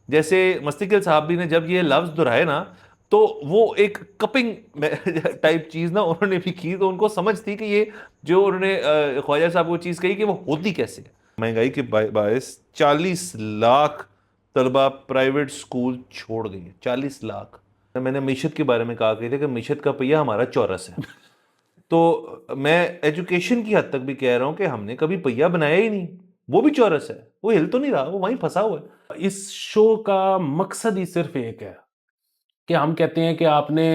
जैसे मुस्तकिल साहब भी ने जब ये लफ्ज दोहराए ना, तो वो एक कपिंग टाइप चीज ना उन्होंने भी की, तो उनको समझ थी कि ये जो उन्होंने ख्वाजा साहब को चीज कही कि वो होती कैसे है। महंगाई के बायस 40 लाख तलबा प्राइवेट स्कूल छोड़ गए, 40 लाख। मैंने मीशत के बारे में कहा कि मीशत का पहिया हमारा चौरस है। तो मैं एजुकेशन की हद तक भी कह रहा हूं कि हमने कभी पहिया बनाया ही नहीं, वो भी चौरस है, वो हिल तो नहीं रहा, वो वहीं फंसा हुआ है। इस शो का मकसद ही सिर्फ एक है कि हम कहते हैं कि आपने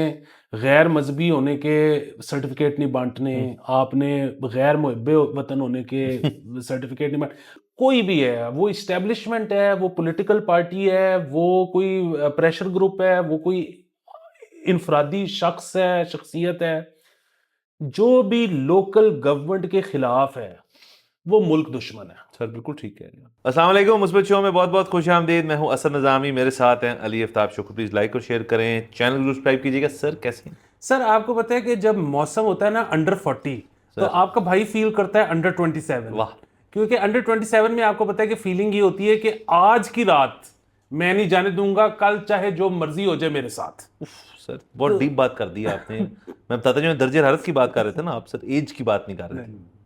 गैर मजहबी होने के सर्टिफिकेट नहीं बांटने, आपने गैर मुहिब्बे वतन होने के सर्टिफिकेट नहीं बांट। कोई भी है, वो इस्टेब्लिशमेंट है, वो पॉलिटिकल पार्टी है, वो कोई प्रेशर ग्रुप है, वो कोई इनफरादी शख्स है, शख्सियत है, जो भी लोकल गवर्नमेंट के खिलाफ है वो मुल्क दुश्मन है। सर बिल्कुल ठीक है। अस्सलाम वालेकुम, मुस्बत शो में बहुत बहुत खुश आमदीद। मैं हूं असद नज़ामी, मेरे साथ हैं अली आफ्ताब शुक्र। प्लीज़ लाइक और शेयर करें, चैनल को सब्सक्राइब कीजिएगा। सर कैसे हैं? सर आपको पता है कि जब मौसम होता है ना अंडर 40, तो आपका भाई फील करता है अंडर 27। वाह। क्योंकि अंडर 27 में आपको पता है कि फीलिंग ये होती है कि आज की रात मैं नहीं जाने दूंगा, कल चाहे जो मर्जी हो जाए मेरे साथ। उफ, सर बहुत डीप बात कर दी आपने। मैं बताता हूँ, दर्जे हरारत की बात कर रहे थे ना आप, सर एज की बात नहीं कर रहे थे।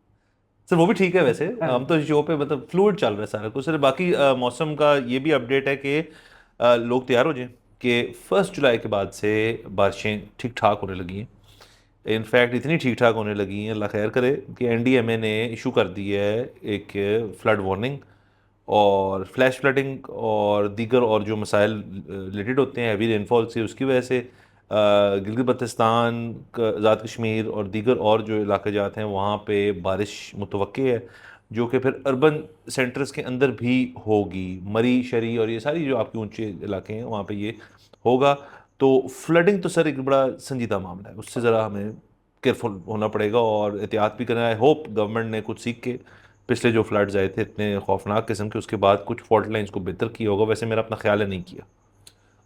सर वो भी ठीक है, वैसे हम तो शो पे मतलब फ्लूइड चल रहा है सारा कुछ। सर बाकी मौसम का ये भी अपडेट है कि लोग तैयार हो जाएं कि 1 जुलाई के बाद से बारिशें ठीक ठाक होने लगी हैं। इनफैक्ट इतनी ठीक ठाक होने लगी हैं, अल्लाह खैर करे, कि एनडीएमए ने इशू कर दी है एक फ्लड वार्निंग, और फ्लैश फ्लडिंग और दीगर और जो मसाइल रिलेटेड होते हैं हैवी रेनफॉल से, उसकी वजह से गिलगित बल्तिस्तान, आज़ाद कश्मीर और दीगर और जो इलाके जाते हैं वहाँ पे बारिश मुतवक्के है, जो कि फिर अर्बन सेंटर्स के अंदर भी होगी। मरी शरी और ये सारी जो आपके ऊंचे इलाके हैं वहाँ पे ये होगा। तो फ्लडिंग तो सर एक बड़ा संजीदा मामला है, उससे ज़रा हमें केयरफुल होना पड़ेगा और एहतियात भी करना है। होप गवर्नमेंट ने कुछ सीख के पिछले जो फ्लड्स आए थे इतने खौफनाक किस्म के, उसके बाद कुछ फॉल्ट लाइन्स को बेहतर किया होगा। वैसे मेरा अपना ख्याल है नहीं किया।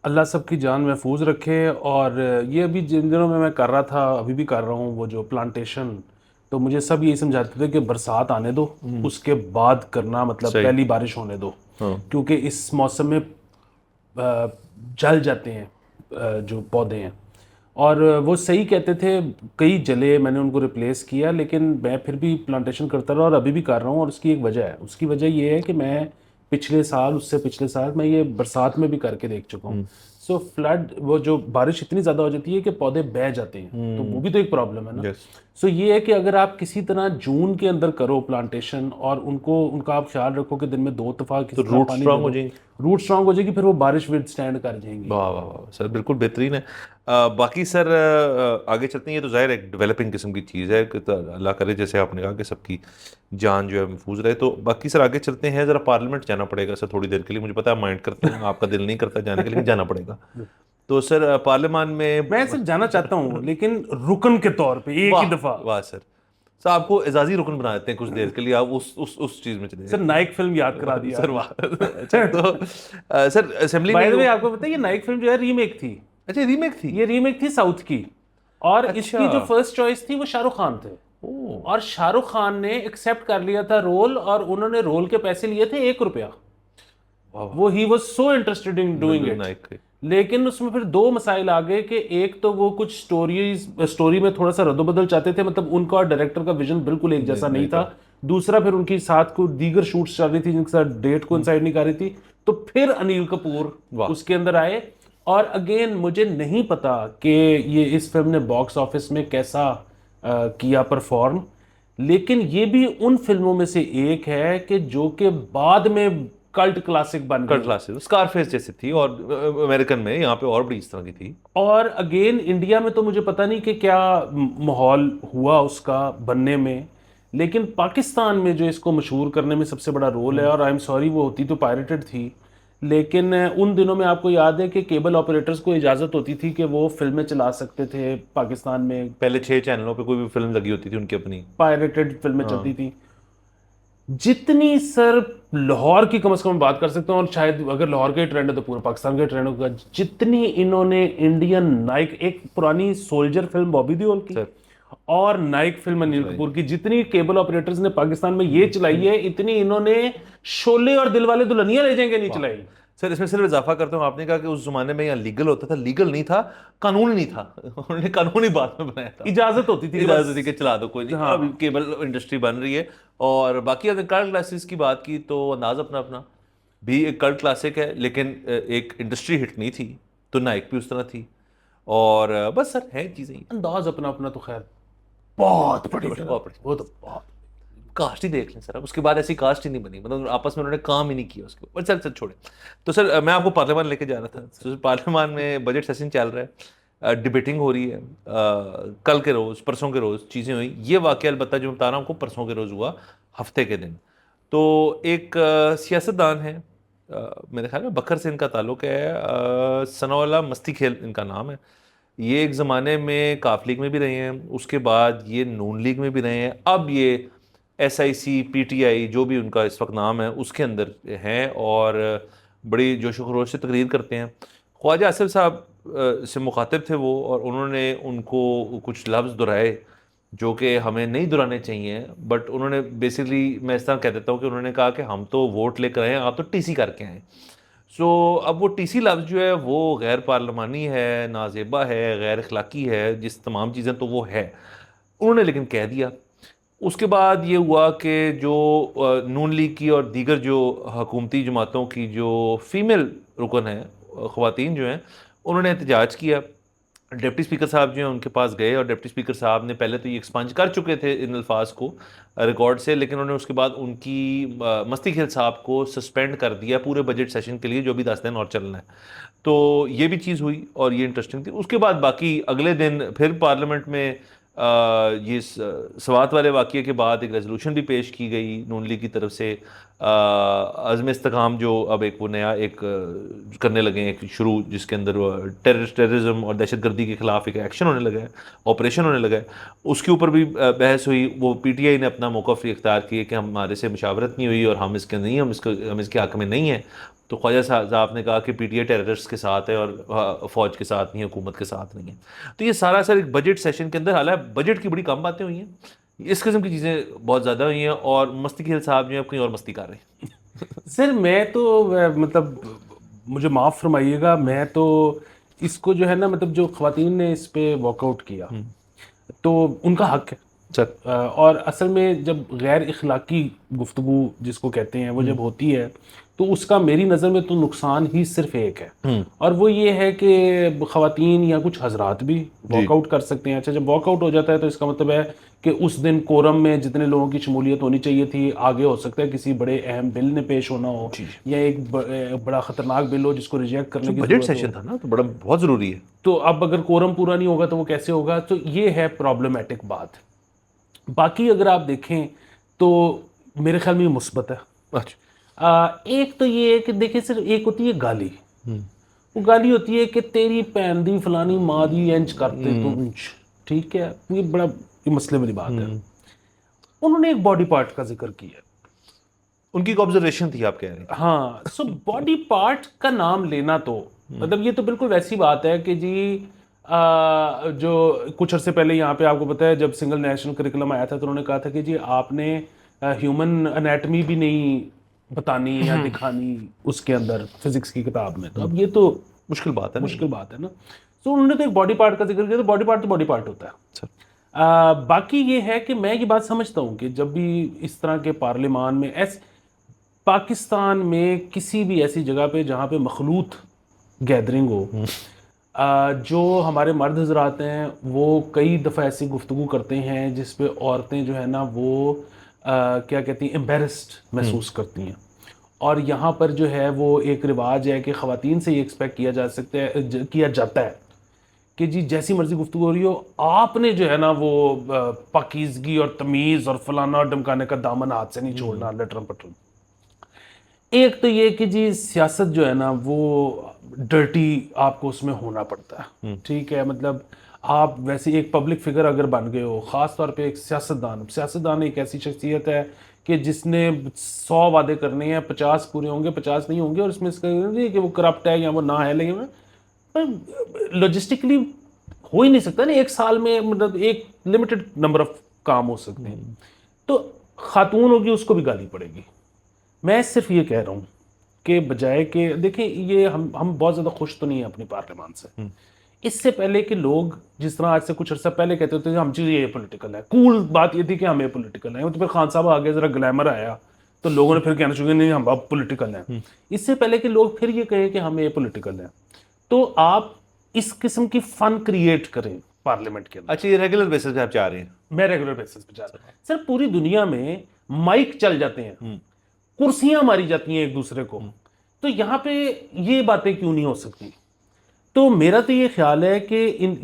अल्लाह सबकी जान महफूज रखे। और ये अभी जिन दिनों में मैं कर रहा था, अभी भी कर रहा हूँ, वो जो प्लांटेशन, तो मुझे सब यही समझाते थे कि बरसात आने दो, उसके बाद करना, मतलब सही। पहली बारिश होने दो। हाँ। क्योंकि इस मौसम में जल जाते हैं जो पौधे हैं। और वो सही कहते थे, कई जले, मैंने उनको रिप्लेस किया, लेकिन मैं फिर भी प्लांटेशन करता रहा और अभी भी कर रहा हूँ। और उसकी एक वजह है, उसकी वजह ये है कि मैं पिछले साल, उससे पिछले साल मैं ये बरसात में भी करके देख चुका हूँ। सो फ्लड, वो जो बारिश इतनी ज़्यादा हो जाती है कि पौधे बह जाते हैं, तो वो भी तो एक प्रॉब्लम है ना। यस। सो ये है कि अगर आप किसी तरह जून के अंदर करो प्लांटेशन, और उनको, उनका आप ख्याल रखो कि दिन में 2 दफ़ा तो किसी तरह रूट पानी दे स्ट्रांग हो दो, जाएंगे। रूट स्ट्रांग हो जाएगी, फिर वो बारिश विद स्टैंड कर जाएंगी। वाह वाह वाह सर, बिल्कुल बेहतरीन है। बाकी सर आगे चलते हैं। ये तो जाहिर एक डेवलपिंग किस्म की चीज़ है कि तो अल्लाह करे जैसे आपने कहा कि सबकी जान जो है महफूज रहे। तो बाकी सर आगे चलते हैं, ज़रा पार्लियामेंट जाना पड़ेगा सर थोड़ी देर के लिए। मुझे पता है माइंड करते हैं, आपका दिल नहीं करता जाने के लिए, लेकिन जाना पड़ेगा। तो सर पार्लियामान में मैं सिर्फ जाना चाहता हूँ, लेकिन रुकन के तौर पे एक ही वाह दफा। वाह सर। सर आपको एजाजी रुकन बना देते हैं कुछ देर के लिए, आप उस चीज़ में चले सर जाइए। नाइक फिल्म याद करा दिया सर आपने। वाह। अच्छा तो सर असेंबली में बाय द वे आपको पता है ये नाइक फिल्म जो है रीमेक थी। अच्छा रीमेक थी। ये रीमेक थी साउथ की, और अच्छा। इसकी जो फर्स्ट चॉइस थी वो शाहरुख खान थे। ओ। और शाहरुख खान ने एक्सेप्ट कर लिया था रोल, और उन्होंने रोल के पैसे लिए थे 1 रुपया। वाह। वो he was so interested in doing it. Naik के। लेकिन उसमें फिर 2 मसाइल आ गए कि एक तो वो कुछ स्टोरी में थोड़ा सा रद्दोबदल चाहते थे, मतलब उनका और डायरेक्टर का विजन बिल्कुल एक जैसा नहीं था। दूसरा फिर उनकी साथ को दीगर शूट्स चल रही थी जिनके साथ डेट को इंसाइड नहीं कर रही थी। तो फिर अनिल कपूर वाह। उसके अंदर आए। और अगेन मुझे नहीं पता कि ये इस फिल्म ने बॉक्स ऑफिस में कैसा किया परफॉर्म, लेकिन ये भी उन फिल्मों में से एक है कि जो कि बाद में कल्ट क्लासिक बन कल्ट गई। क्लासिक स्कारफेस जैसी थी, और अमेरिकन में यहाँ पे और बड़ी इस तरह की थी। और अगेन इंडिया में तो मुझे पता नहीं कि क्या माहौल हुआ उसका बनने में, लेकिन पाकिस्तान में जो इसको मशहूर करने में सबसे बड़ा रोल है, और आई एम सॉरी वो होती तो पायरेटेड थी, लेकिन उन दिनों में आपको याद है कि केबल ऑपरेटर्स को इजाज़त होती थी कि वो फिल्में चला सकते थे पाकिस्तान में। पहले 6 चैनलों पे कोई भी फिल्म लगी होती थी उनकी अपनी। पायरेटेड फिल्में चलती हाँ। थी। जितनी सर लाहौर की कम से कम बात कर सकते हैं, और शायद अगर लाहौर का ही ट्रेंड है तो पूरे पाकिस्तान का ट्रेंड होगा, जितनी इन्होंने इंडियन नाइक, एक पुरानी सोल्जर फिल्म बॉबी देओल की सर और नाइक फिल्म अनिल कपूर की, जितनी केबल ऑपरेटर्स ने पाकिस्तान में ये चलाई है, इतनी इन्होंने शोले और दिलवाले दुल्हनिया ले जाएंगे नहीं चलाई। सर इसमें सिर्फ इजाफा करता हूँ, आपने कहा कि उस जमाने में यहाँ लीगल होता था, लीगल नहीं था, कानून नहीं था। उन्होंने कानूनी बाद में बनाया था, इजाजत होती थी, इजाजत थी कि चला दो, कोई नहीं। हाँ। अभी केबल इंडस्ट्री बन रही है। और बाकी अगर कल्ट क्लासेस की बात की तो अंदाज अपना अपना, भी एक कल्ट क्लासिक है, लेकिन एक इंडस्ट्री हिट नहीं थी, तो नाइक भी उस तरह थी। और बस सर है चीज़ें ही। अंदाज अपना अपना तो खैर बहुत बड़ी जगह, बहुत बड़ी। वो तो बहुत। कास्ट ही देख लें सर, अब उसके बाद ऐसी कास्ट ही नहीं बनी, मतलब आपस में उन्होंने काम ही नहीं किया उसके ऊपर। चल छोड़े। तो सर मैं आपको पार्लियामान लेके जा रहा था। तो पार्लियामान में बजट सेशन चल रहा है, डिबेटिंग हो रही है। कल के रोज़, परसों के रोज़ चीज़ें हुई। ये वाक़या अलबत्ता जो बता रहा हूँ आपको, परसों के रोज़ हुआ, हफ्ते के दिन। तो एक सियासतदान है, मेरे ख्याल में बकर से इनका ताल्लुक़ है, सनाउल्लाह मस्ती खेल इनका नाम है। ये एक ज़माने में काफ लीग में भी रहे हैं, उसके बाद ये नून लीग में भी रहे हैं, अब ये SIC PTI जो भी उनका इस वक्त नाम है उसके अंदर हैं, और बड़ी जोश खरोश से तकरीर करते हैं। ख्वाजा आसिफ साहब से मुखातिब थे वो, और उन्होंने उनको कुछ लफ्ज़ दोहराए जो कि हमें नहीं दोहराने चाहिए, बट उन्होंने बेसिकली, मैं इस तरह कह देता हूँ कि उन्होंने कहा कि हम तो वोट लेकर आए हैं, आप तो TC करके आए। सो अब वो TC लफ्ज़ जो है वो गैर पार्लिमानी है, नाजेबा है, गैर अखलाकी है, जिस तमाम चीज़ें तो वो है, उन्होंने लेकिन कह दिया। उसके बाद ये हुआ कि जो नून लीग की और दीगर जो हुकूमती जमातों की जो फीमेल रुकन हैं, ख़वातीन जो हैं, उन्होंने एहतजाज किया। डिप्टी स्पीकर साहब जो हैं उनके पास गए, और डिप्टी स्पीकर साहब ने पहले तो ये एक्सपंज कर चुके थे इन अल्फाज को रिकॉर्ड से, लेकिन उन्होंने उसके बाद उनकी मस्ती खेल साहब को सस्पेंड कर दिया पूरे बजट सेशन के लिए, जो भी 10 दिन और चलना है। तो ये भी चीज़ हुई और ये इंटरेस्टिंग थी। उसके बाद बाकी अगले दिन फिर पार्लियामेंट में ये सवात वाले वाक़ये के बाद एक रेजोल्यूशन भी पेश की गई नून लीग की तरफ से, अज़्म इस्तेकाम जो अब एक वो नया एक करने लगे हैं, एक शुरू, जिसके अंदर टेररिज्म और दहशतगर्दी के ख़िलाफ़ एक एक्शन होने लगा है, ऑपरेशन होने लगा है। उसके ऊपर भी बहस हुई। वो PTI ने अपना मौक़िफ़ इख्तियार किया कि हमारे से मशावरत नहीं हुई और हम इसके नहीं, हम इसके हक़ में नहीं हैं। तो ख्वाजा साहब ने कहा कि PTI टेररिस्ट के साथ है और फ़ौज के साथ नहीं है, हुकूमत के साथ नहीं है। तो ये सारा सर एक बजट सेशन के अंदर, हालांकि बजट की बड़ी कम बातें हुई हैं, इस किस्म की चीज़ें बहुत ज़्यादा हुई हैं, और मस्ती खेल साहब जो है कहीं और मस्ती कर रहे हैं। सर मैं तो मतलब मुझे माफ़ फरमाइएगा, मैं तो इसको जो है ना, मतलब जो ख़वातीन ने इस पे वॉकआउट किया तो उनका हक है सर और असल में जब गैर इखलाकी गुफ्तगू जिसको कहते हैं वो जब होती है तो उसका मेरी नज़र में तो नुकसान ही सिर्फ एक है, और वो ये है कि ख़वातीन या कुछ हजरात भी वॉकआउट कर सकते हैं। अच्छा, जब वॉकआउट हो जाता है तो इसका मतलब है कि उस दिन कोरम में जितने लोगों की शमूलियत होनी चाहिए थी, आगे हो सकता है किसी बड़े अहम बिल ने पेश होना हो, या एक बड़ा ख़तरनाक बिल हो जिसको रिजेक्ट करने की बजट सेशन था ना, तो बड़ा बहुत ज़रूरी है। तो अब अगर कोरम पूरा नहीं होगा तो वो कैसे होगा? तो ये है प्रॉब्लमेटिक बात। बाकी अगर आप देखें तो मेरे ख्याल में ये मुस्बत है। अच्छा, एक तो ये है कि देखिए सिर्फ एक होती है गाली, वो गाली होती है कि तेरी भैन दी फलानी माँ दी इंच करते तो इंच, ठीक है, ये बड़ा ये मसले वाली बात है। उन्होंने एक बॉडी पार्ट का जिक्र किया, उनकी एक ऑब्जर्वेशन थी, आप कह रहे हैं। हाँ। सो बॉडी पार्ट का नाम लेना तो मतलब ये तो बिल्कुल वैसी बात है कि जी जो कुछ अर्से पहले यहाँ पे आपको पता है जब सिंगल नेशनल करिकुलम आया था तो उन्होंने कहा था कि जी आपने ह्यूमन एनाटमी भी नहीं बतानी या दिखानी उसके अंदर फिजिक्स की किताब में, तो अब ये तो मुश्किल बात है, मुश्किल बात है ना। तो उन्होंने तो एक बॉडी पार्ट का जिक्र किया, तो बॉडी पार्ट तो बॉडी पार्ट होता है। बाकी ये है कि मैं ये बात समझता हूँ कि जब भी इस तरह के पार्लियामान में पाकिस्तान में किसी भी ऐसी जगह पे जहाँ पे मखलूत गैदरिंग हो, जो हमारे मर्द हजरात हैं वो कई दफ़ा ऐसी गुफ्तगू करते हैं जिस पे औरतें जो है ना वो क्या कहती हैं, एम्बेरस्ड महसूस करती हैं, और यहाँ पर जो है वो एक रिवाज है कि ख़वातीन से ये एक्सपेक्ट किया जाता है कि जी जैसी मर्जी गुफ्तगू हो रही हो, आपने जो है ना वो पाकीज़गी और तमीज़ और फलाना डमकाने का दामन हाथ से नहीं छोड़ना, लटरम पटरम। एक तो ये कि जी सियासत जो है ना वो डर्टी आपको उसमें होना पड़ता है, ठीक है, मतलब आप वैसे एक पब्लिक फिगर अगर बन गए हो, ख़ास तौर पे एक सियासतदान एक ऐसी शख्सियत है कि जिसने 100 वादे करने हैं, 50 पूरे होंगे, 50 नहीं होंगे, और इसमें इसका नहीं कि वो करप्ट है या वो ना है, लेकिन लॉजिस्टिकली हो ही नहीं सकता ना, एक साल में मतलब एक लिमिटेड नंबर ऑफ काम हो सकते हैं। तो खातून होगी उसको भी गाली पड़ेगी। मैं सिर्फ ये कह रहा हूँ के बजाय कि देखें, ये हम बहुत ज़्यादा खुश तो नहीं है अपनी पार्लियामान से। इससे पहले कि लोग जिस तरह आज से कुछ अर्सा पहले कहते थे हम चीज़ ये पॉलिटिकल है, कूल बात ये थी कि हम ये पॉलिटिकल है, तो फिर खान साहब आ गए, ज़रा ग्लैमर आया तो लोगों ने फिर कहना शुरू किया नहीं हम अब पॉलिटिकल हैं। इससे पहले कि लोग फिर ये कहें कि हम ये पॉलिटिकल हैं, तो आप इस किस्म की फन क्रिएट करें पार्लियामेंट के अंदर। अच्छा, ये रेगुलर बेसिस पे आप चाह रहे हैं? मैं रेगुलर बेसिस पे जा रहा हूं सर। पूरी दुनिया में माइक चल जाते हैं, कुर्सियां मारी जाती हैं एक दूसरे को, तो यहाँ पे ये बातें क्यों नहीं हो सकती? तो मेरा तो ये ख्याल है कि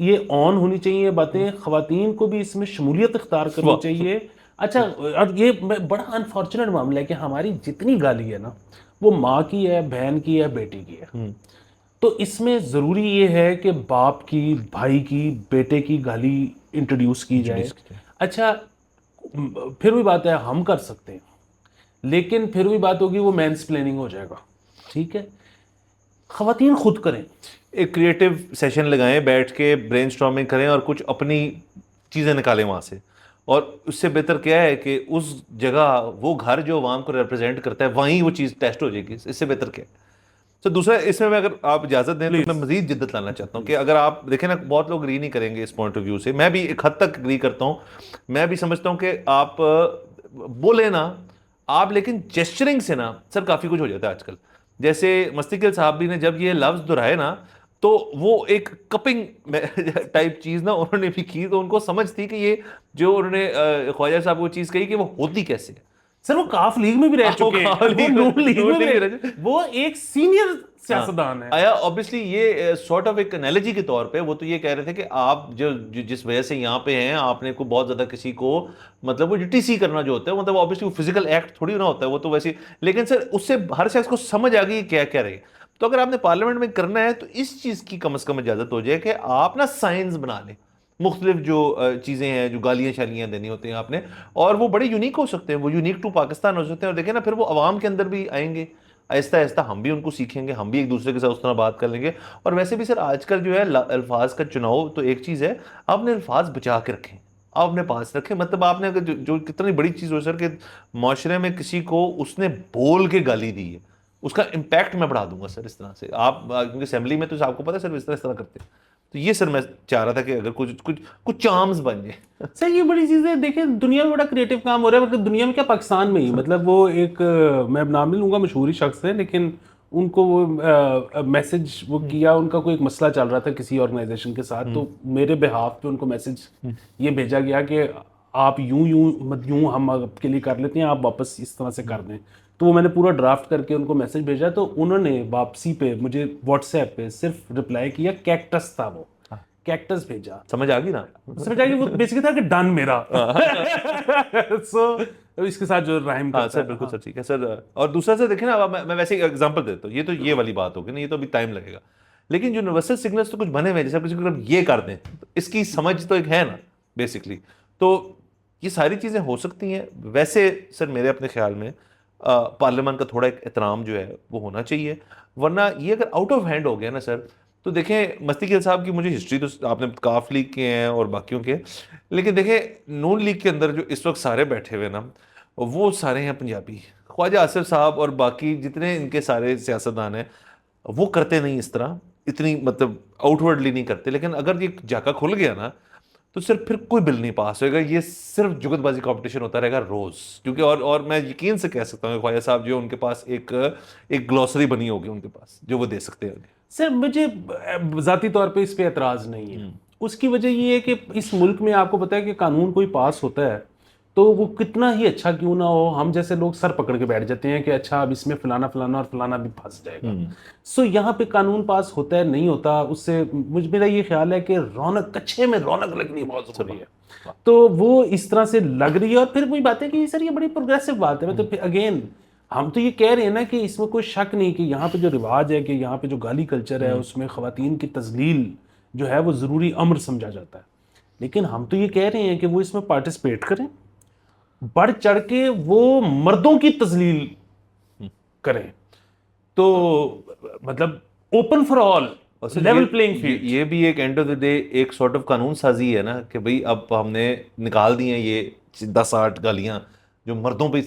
ये ऑन होनी चाहिए ये बातें, खवातीन को भी इसमें शमूलियत इख्तियार करनी चाहिए। अच्छा, और ये बड़ा अनफॉर्चुनेट मामला है कि हमारी जितनी गाली है ना, वो माँ की है, बहन की है, बेटी की है। तो इसमें ज़रूरी ये है कि बाप की, भाई की, बेटे की गाली इंट्रोड्यूस की जाए। अच्छा, फिर भी बात है हम कर सकते हैं, लेकिन फिर भी बात होगी वो मैंसप्लेनिंग हो जाएगा। ठीक है, खवातीन खुद करें, एक क्रिएटिव सेशन लगाएं, बैठ के ब्रेनस्टॉर्मिंग करें और कुछ अपनी चीज़ें निकालें वहाँ से। और उससे बेहतर क्या है कि उस जगह वो घर जो आवाम को रिप्रेजेंट करता है वहीं वो चीज़ टेस्ट हो जाएगी। इससे बेहतर क्या है? तो दूसरा, इसमें मैं अगर आप इजाज़त दें तो मैं मज़ीद जिद्दत लाना चाहता हूँ कि अगर आप देखें ना, बहुत लोग एग्री नहीं करेंगे इस पॉइंट ऑफ व्यू से, मैं भी एक हद तक एग्री करता हूँ। मैं भी समझता हूँ कि आप बोले ना आप, लेकिन जेस्चरिंग से ना सर काफ़ी कुछ हो जाता है आजकल। जैसे मस्तिकिल साहब भी ने जब ये लफ्ज़ दोहराए ना, तो वो एक कपिंग टाइप चीज़ ना उन्होंने भी की, तो उनको समझ थी कि ये जो उन्होंने ख्वाजा साहब को चीज़ कही कि वो होती कैसे है। सर वो काफ लीग में भी रह चुके हैं, वो नून लीग में भी रह, वो एक सीनियर सियासतदान है। आया ऑब्वियसली ये सॉर्ट ऑफ एक एनालॉजी के तौर पे वो तो ये कह रहे थे कि आप जिस वजह से यहाँ पे हैं, आपने को बहुत ज्यादा किसी को मतलब वो टीसी करना जो होता है, मतलब ऑब्वियसली वो फिजिकल एक्ट थोड़ी ना होता है, वो तो वैसे। लेकिन सर उससे हर शख्स को समझ आ गई क्या क्या रही। तो अगर आपने पार्लियामेंट में करना है तो इस चीज की कम से कम इजाजत हो जाए कि आप ना साइंस बना लें, मुख्तलिफ जो चीज़ें हैं, जो गालियाँ शालियाँ देनी होती हैं आपने, और वो बड़े यूनिक हो सकते हैं, वो यूनिक टू पाकिस्तान हो सकते हैं। और देखें ना, फिर वो आवाम के अंदर भी आएंगे, आहिस्ता आहिस्ता हम भी उनको सीखेंगे, हम भी एक दूसरे के साथ उस तरह बात कर लेंगे। और वैसे भी सर आजकल जो है अल्फाज का चुनाव तो एक चीज़ है, आपने अल्फाज बचा के रखें, आप अपने पास रखें। मतलब आपने अगर जो कितनी बड़ी चीज़ हो सर कि माशरे में किसी को उसने बोल के गाली दी है, उसका इम्पैक्ट मैं बढ़ा दूंगा सर इस तरह से। आप क्योंकि असेंबली में तो आपको पता है सर इस तरह करते हैं। तो ये सर मैं चाह रहा था कि अगर कुछ कुछ कुछ चार्म्स बन जाए। सर ये बड़ी चीज़ें देखें, दुनिया में बड़ा क्रिएटिव काम हो रहा है, मतलब दुनिया में क्या, पाकिस्तान में ही। मतलब वो एक मैं नाम नहीं लूँगा, मशहूर शख्स है, लेकिन उनको वो मैसेज वो किया, उनका कोई एक मसला चल रहा था किसी ऑर्गेनाइजेशन के साथ, तो मेरे बिहाफ पे उनको मैसेज ये भेजा गया कि आप यूं हम आपके लिए कर लेते हैं, आप वापस इस तरह से कर दें। तो वो मैंने पूरा ड्राफ्ट करके उनको मैसेज भेजा, तो उन्होंने वापसी पे मुझे व्हाट्सएप पे सिर्फ रिप्लाई किया, कैक्टस था वो, कैक्टस भेजा। समझ आ गई ना? समझ आ गई, वो बेसिकली था कि डन मेरा। सो इसके साथ जो राइम हाँ सर, बिल्कुल सर, ठीक है सर। और दूसरा सर देखें ना, अब मैं वैसे एग्जांपल देता हूँ, ये तो ये वाली बात होगी ना, ये तो अभी टाइम लगेगा, लेकिन जो यूनिवर्सल सिग्नल्स तो कुछ बने हुए हैं, जैसे आप किसी को अगर ये कर दें तो इसकी समझ तो एक है ना बेसिकली। तो ये सारी चीज़ें हो सकती हैं। वैसे सर मेरे अपने ख्याल में पार्लियामेंट का थोड़ा एक एहतराम जो है वो होना चाहिए, वरना ये अगर आउट ऑफ हैंड हो गया ना सर, तो देखें मस्तिकिल साहब की मुझे हिस्ट्री तो आपने काफ लीग के हैं और बाकियों के, लेकिन देखें नून लीग के अंदर जो इस वक्त सारे बैठे हुए ना, वो सारे हैं पंजाबी। ख्वाजा आसिफ साहब और बाकी जितने इनके सारे सियासतदान हैं वो करते नहीं इस तरह, इतनी मतलब आउटवर्डली नहीं करते। लेकिन अगर ये जाका खुल गया ना, तो सिर्फ फिर कोई बिल नहीं पास होएगा, ये सिर्फ जुगतबाजी कंपटीशन होता रहेगा रोज। क्योंकि और मैं यकीन से कह सकता हूँ ख्वाजा साहब जो उनके पास एक ग्लॉसरी बनी होगी उनके पास जो वो दे सकते हैं। सर मुझे ज़ाती तौर पे इस पे एतराज़ नहीं है। उसकी वजह ये है कि इस मुल्क में आपको पता है कि कानून कोई पास होता है तो वो कितना ही अच्छा क्यों ना हो, हम जैसे लोग सर पकड़ के बैठ जाते हैं कि अच्छा अब इसमें फलाना फलाना और फलाना भी फंस जाएगा। सो यहाँ पे कानून पास होता है नहीं होता, उससे मेरा ये ख्याल है कि रौनक, कच्छे में रौनक लगनी बहुत जरूरी है। तो वो इस तरह से लग रही है। और फिर वही बात है कि सर ये बड़ी प्रोग्रेसिव बात है। मतलब अगेन हम तो ये कह रहे हैं ना कि इसमें कोई शक नहीं कि यहाँ पे जो रिवाज है, कि यहाँ पे जो गाली कल्चर है, उसमें ख़वातीन की तजलील जो है वो ज़रूरी अम्र समझा जाता है। लेकिन हम तो ये कह रहे हैं कि वो इसमें पार्टिसिपेट करें, बढ़ चढ़ के वो मर्दों की तजलील करें, तो मतलब open for all, level playing field. ये भी एक एंड ऑफ द डे एक सॉर्ट ऑफ कानून साजी है ना कि भाई अब हमने निकाल दी हैं ये 10-8 गालियां जो मर्दों पे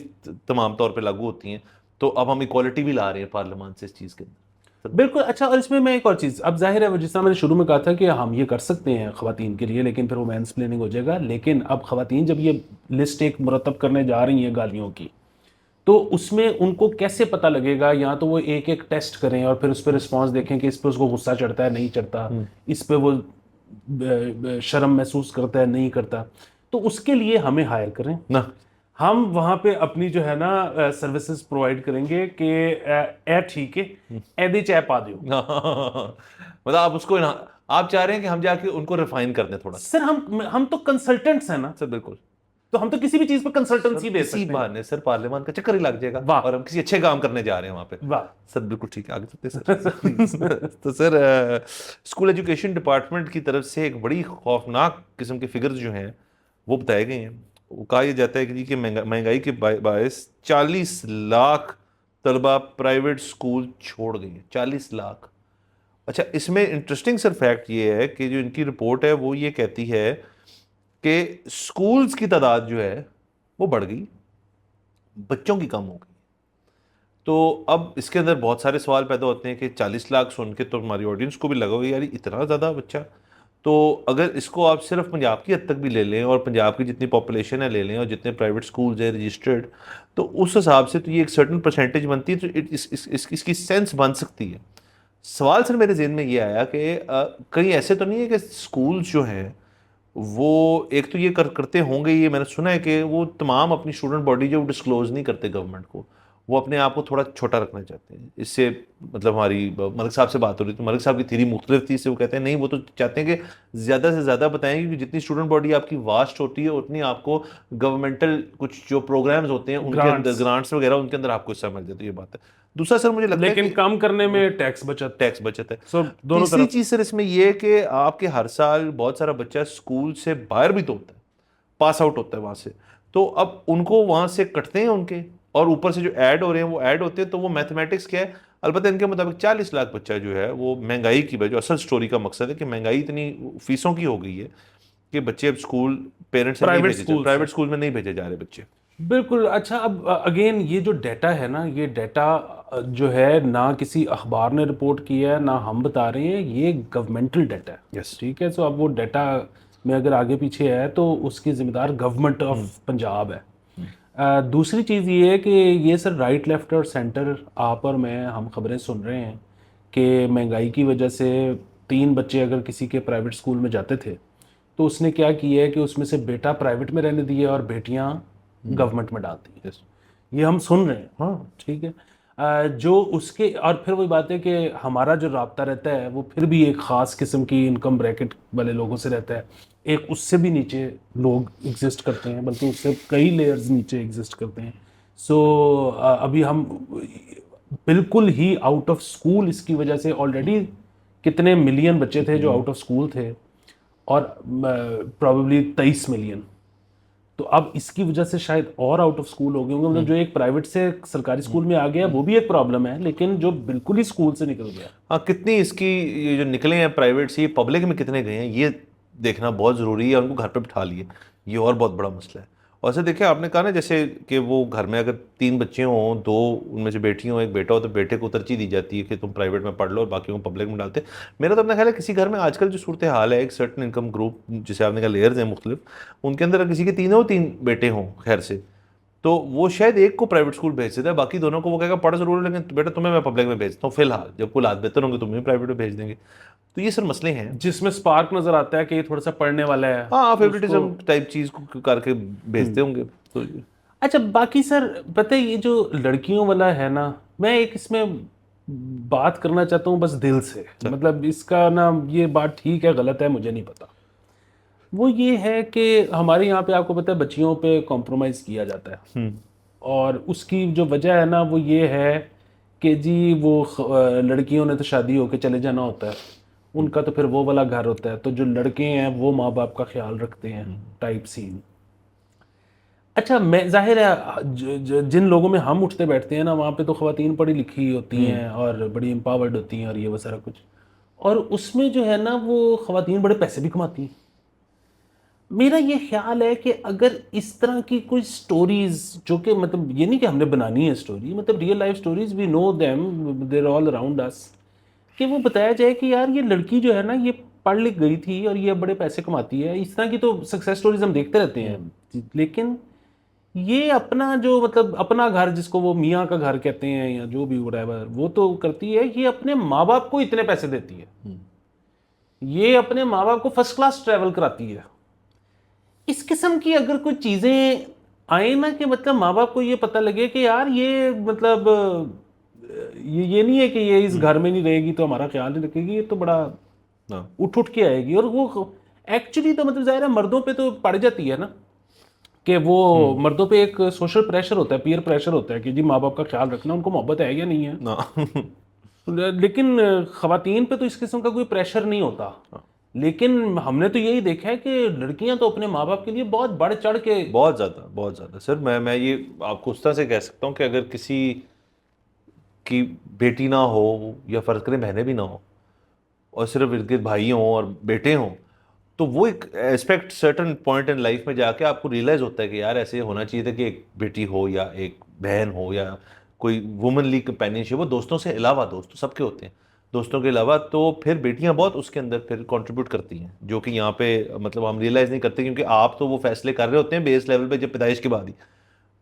तमाम तौर पे लागू होती हैं। तो अब हम इक्वालिटी भी ला रहे हैं पार्लियामान से इस चीज़ के अंदर। बिल्कुल। अच्छा, और इसमें मैं एक और चीज़, अब जाहिर है जिस तरह मैंने शुरू में कहा था कि हम ये कर सकते हैं ख़वातीन के लिए, लेकिन फिर वो मैंसप्लेनिंग हो जाएगा। लेकिन अब ख़वातीन जब ये लिस्ट एक मुरतब करने जा रही हैं गालियों की, तो उसमें उनको कैसे पता लगेगा? या तो वो एक एक टेस्ट करें और फिर उस पर रिस्पॉन्स देखें कि इस पर उसको गुस्सा चढ़ता है नहीं चढ़ता, इस पर वो शर्म महसूस करता है नहीं करता, तो उसके लिए हमें हायर करें ना हम वहाँ पे अपनी जो है ना सर्विसेज प्रोवाइड करेंगे कि ए ठीक है एदी चाय पा दियो। मतलब आप उसको आप चाह रहे हैं कि हम जाके उनको रिफाइन कर दें थोड़ा सा। सर हम तो कंसल्टेंट्स हैं ना, सर बिल्कुल। तो हम तो किसी भी चीज पर कंसल्टेंसी दे इसी सकते हैं। बहाने सर पार्लियामान का चक्कर ही लग जाएगा वाह। और हम किसी अच्छे काम करने जा रहे हैं वहाँ पे। वाह। सर बिल्कुल ठीक है, आगे चलते हैं सर। तो सर स्कूल एजुकेशन डिपार्टमेंट की तरफ से एक बड़ी खौफनाक किस्म के फिगर्स जो हैं वो बताए गए हैं। वो कहा यह जाता है कि जी कि महंगाई के बायस 40 लाख तलबा प्राइवेट स्कूल छोड़ गए हैं। 40 लाख। अच्छा, इसमें इंटरेस्टिंग सर फैक्ट ये है कि जो इनकी रिपोर्ट है वो ये कहती है कि स्कूल्स की तादाद जो है वो बढ़ गई, बच्चों की कम हो गई। तो अब इसके अंदर बहुत सारे सवाल पैदा होते हैं कि 40 लाख सुन के तो हमारी ऑडियंस को भी लगा होगा यार इतना ज़्यादा बच्चा। तो अगर इसको आप सिर्फ पंजाब की हद तक भी ले लें और पंजाब की जितनी पॉपुलेशन है ले लें और जितने प्राइवेट स्कूल्स हैं रजिस्टर्ड, तो उस हिसाब से तो ये एक सर्टन परसेंटेज बनती है, तो इसकी सेंस बन सकती है। सवाल सर मेरे जहन में ये आया कि कहीं ऐसे तो नहीं है कि स्कूल्स जो हैं वो एक तो ये करते होंगे, ये मैंने सुना है कि वो तमाम अपनी स्टूडेंट बॉडी जो डिस्क्लोज नहीं करते गवर्नमेंट को, वो अपने आप को थोड़ा छोटा रखना चाहते हैं। इससे मतलब हमारी मलिक साहब से बात हो रही थी, मलिक साहब की थ्योरी मुख्तलिफ थी, इससे वो कहते हैं नहीं वो तो चाहते हैं कि ज़्यादा से ज़्यादा बताएं, क्योंकि जितनी स्टूडेंट बॉडी आपकी वास्ट होती है उतनी आपको गवर्नमेंटल कुछ जो प्रोग्राम्स होते हैं उनके अंदर ग्रांट्स वगैरह उनके अंदर आपको हिस्सा मिल जाता है। ये बात है। दूसरा सर मुझे लगता है लेकिन कि कम करने में टैक्स बचत है। सो दोनों तीसरी तरफ। चीज सर इसमें यह है कि आपके हर साल बहुत सारा बच्चा स्कूल से बाहर भी तो होता है, पास आउट होता है वहां से, तो अब उनको वहां से कटते हैं उनके, और ऊपर से जो ऐड हो रहे हैं वो ऐड होते हैं, तो वो मैथमेटिक्स क्या है। अलबत्ता इनके मुताबिक 40 लाख बच्चा जो है वो महंगाई की वजह, असल स्टोरी का मकसद है कि महंगाई इतनी फीसों की हो गई है कि बच्चे अब स्कूल पेरेंट्स प्राइवेट स्कूल में नहीं भेजे जा रहे बच्चे। बिल्कुल। अच्छा, अब अगेन ये जो डाटा है ना, ये डाटा जो है ना किसी अखबार ने रिपोर्ट किया है ना हम बता रहे हैं, ये गवर्नमेंटल डाटा है। यस। ठीक है, सो अब वो डाटा में अगर आगे पीछे है तो उसकी जिम्मेदार गवर्नमेंट ऑफ पंजाब है। दूसरी चीज़ ये है कि ये सर राइट लेफ्ट और सेंटर, आप और मैं, हम खबरें सुन रहे हैं कि महंगाई की वजह से 3 बच्चे अगर किसी के प्राइवेट स्कूल में जाते थे तो उसने क्या किया है कि उसमें से बेटा प्राइवेट में रहने दिए और बेटियां गवर्नमेंट में डाल दी। ये हम सुन रहे हैं। हाँ ठीक है। जो उसके, और फिर वही बात है कि हमारा जो राब्ता रहता है वो फिर भी एक ख़ास किस्म की इनकम ब्रैकेट वाले लोगों से रहता है, एक उससे भी नीचे लोग एग्जिस्ट करते हैं, बल्कि उससे कई लेयर्स नीचे एग्जिस्ट करते हैं। सो अभी हम बिल्कुल ही आउट ऑफ स्कूल, इसकी वजह से ऑलरेडी कितने मिलियन बच्चे थे जो आउट ऑफ स्कूल थे, और प्रॉबेबली 23 मिलियन, तो अब इसकी वजह से शायद और आउट ऑफ स्कूल हो गए होंगे। मतलब जो एक प्राइवेट से सरकारी स्कूल में आ गया वो भी एक प्रॉब्लम है, लेकिन जो बिल्कुल ही स्कूल से निकल गया, हाँ, कितनी इसकी ये जो निकले हैं प्राइवेट से, ये पब्लिक में कितने गए हैं ये देखना बहुत ज़रूरी है। उनको घर पे बिठा लिए, ये और बहुत बड़ा मसला है। और सर देखिए, आपने कहा ना जैसे कि वो घर में अगर 3 बच्चे हों, 2 उनमें से बेटी हों, एक बेटा हो, तो बेटे को तरजीह दी जाती है कि तुम प्राइवेट में पढ़ लो और बाकी को पब्लिक में डालते। मेरा तो अपना ख्याल है किसी घर में आजकल जो सूरत हाल है, एक सर्टन इनकम ग्रुप जिसे आपने कहा लेयर्स हैं मुख्तलिफ, उनके अंदर किसी के 3 बेटे हों खैर से, तो वो शायद एक को प्राइवेट स्कूल भेज देता है, बाकी दोनों को वो कहेगा पढ़ जरूर, लेकिन बेटा तुम्हें मैं पब्लिक में भेजता हूँ फिलहाल, जब कुल हाथ बेहतर होंगे तुम्हें प्राइवेट में भेज देंगे। तो ये सर मसले हैं जिसमें स्पार्क नजर आता है कि ये थोड़ा सा पढ़ने वाला है। हाँ, फेवरेटिज्म टाइप चीज को करके भेजते होंगे तो। अच्छा, बाकी सर पता है ये जो लड़कियों वाला है ना, मैं एक इसमें बात करना चाहता हूँ बस दिल से, मतलब इसका ना ये बात ठीक है गलत है मुझे नहीं पता। वो ये है कि हमारे यहाँ पे आपको पता है बच्चियों पे कॉम्प्रोमाइज़ किया जाता है, और उसकी जो वजह है ना वो ये है कि जी वो लड़कियों ने तो शादी होके चले जाना होता है, उनका तो फिर वो वाला घर होता है, तो जो लड़के हैं वो माँ बाप का ख्याल रखते हैं टाइप सीन। अच्छा, मैं जाहिर है जिन लोगों में हम उठते बैठते हैं ना, वहाँ पे तो ख़वातीन पढ़ी लिखी होती हैं और बड़ी एम्पावर्ड होती हैं और ये वो सारा कुछ, और उसमें जो है ना वो ख़वातीन बड़े पैसे भी कमाती हैं। मेरा ये ख्याल है कि अगर इस तरह की कोई स्टोरीज, जो कि मतलब ये नहीं कि हमने बनानी है स्टोरी, मतलब real life stories, we know them, they're all around us, कि वो बताया जाए कि यार ये लड़की जो है ना, ये पढ़ लिख गई थी और ये बड़े पैसे कमाती है। इस तरह की तो सक्सेस स्टोरीज हम देखते रहते हैं, लेकिन ये अपना जो मतलब अपना घर, जिसको वो मियाँ का घर कहते हैं या जो भी whatever, वो तो करती है, ये अपने माँ बाप को इतने पैसे देती है, ये अपने माँ बाप को फर्स्ट क्लास ट्रैवल कराती है। इस किस्म की अगर कोई चीज़ें आए ना, कि मतलब माँ बाप को ये पता लगे कि यार ये मतलब ये नहीं है कि ये इस घर में नहीं रहेगी तो हमारा ख्याल नहीं रखेगी, ये तो बड़ा हाँ उठ उठ के आएगी। और वो एक्चुअली तो मतलब ज़ाहिर है मर्दों पे तो पड़ जाती है ना, कि वो मर्दों पे एक सोशल प्रेशर होता है, पीयर प्रेशर होता है कि जी माँ बाप का ख्याल रखना, उनको मोहब्बत है या नहीं है। ना लेकिन खवातीन पे तो इस किस्म का कोई प्रेशर नहीं होता। लेकिन हमने तो यही देखा है कि लड़कियां तो अपने माँ बाप के लिए बहुत बढ़ चढ़ के। बहुत ज़्यादा सर। मैं ये आपको उस तरह से कह सकता हूँ कि अगर किसी की बेटी ना हो, या फ़र्ज़ करें बहनें भी ना हो, और सिर्फ इर्द गिर्द भाई हों और बेटे हों, तो वो एक aspect certain point in life में जाके आपको रियलाइज़ होता है कि यार ऐसे होना चाहिए था कि एक बेटी हो या एक बहन हो या कोई वुमनली कंपेनियनशिप हो, दोस्तों से अलावा, दोस्त तो सबके होते हैं, दोस्तों के अलावा, तो फिर बेटियां बहुत उसके अंदर फिर कंट्रीब्यूट करती हैं, जो कि यहाँ पे मतलब हम रियलाइज़ नहीं करते, क्योंकि आप तो वो फैसले कर रहे होते हैं बेस लेवल पे जब पैदाइश के बाद ही।